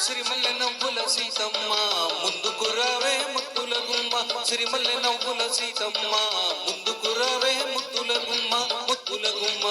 సిరిమల్లె నవ్వుల సీతమ్మ ముందుకు రావే ముద్దుల గుమ్మ సిరిమల్లె నవ్వుల సీతమ్మ ముందుకు రావే ముద్దుల గుమ్మ ముద్దుల గుమ్మ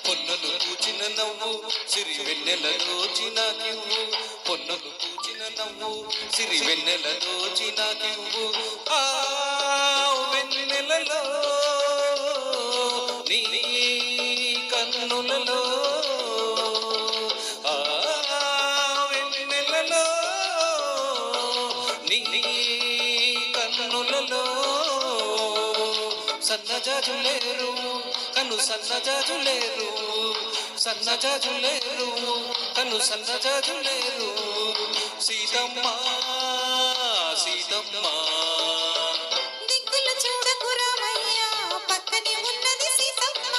పొన్నలు పూచిన నవ్వు సిరి వెన్నెలలో చినాకివ్వు పొన్నలు పూచిన నవ్వు సిరి వెన్నెలలో చినాకివ్వు ఆ వెన్నెలలో నీ కన్నులలో ఆ వెన్నెలలో నీ కన్నులలో సన్నజాజులేరు కను సన్నజాజులేరు సన్నజాజులేరు కను సన్నజాజులేరు సీతమ్మ సీతమ్మ దిక్కులు చూడకు రామయ్య పక్కనే ఉన్నది సీతమ్మ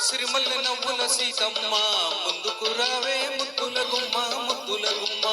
సిరిమల్లె నవ్వుల సీతమ్మ ముందుకు రావే ముద్దుల గుమ్మ ముద్దుల గుమ్మ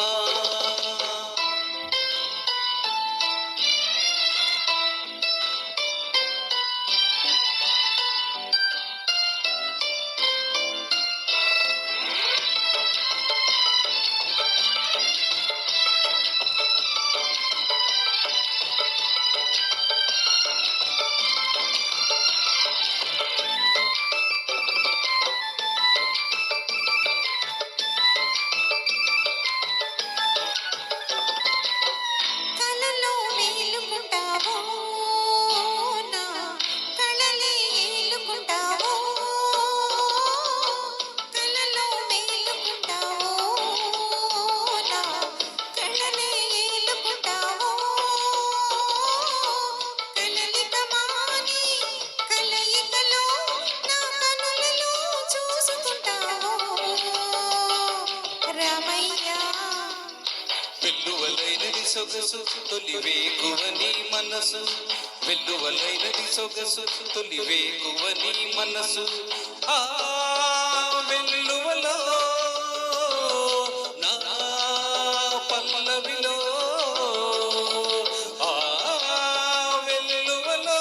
వెల్లువలైనది సొగసు తొలి వేకువని మనసు వెల్లువలైనది సొగసు తొలి వేకువని మనసు ఆ వెల్లువలో నా పల్లవిలో ఆ వెల్లువలో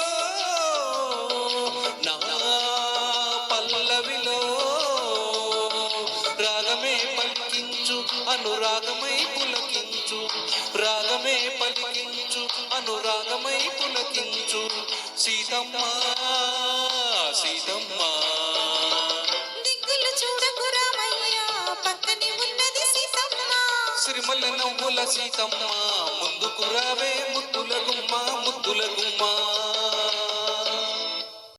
నా పల్లవిలో రాగమే పలికించు అనురాగమై పులకించు రాగమే పలికించు అనురాగమై పులకించు సీతమ్మ సీతమ్మ దిక్కులు చూడకు రామయ్య పక్కనే ఉన్నది సీతమ్మ సిరిమల్లె నవ్వుల సీతమ్మ ముందుకు రావే ముద్దుల గుమ్మ ముద్దుల గుమ్మ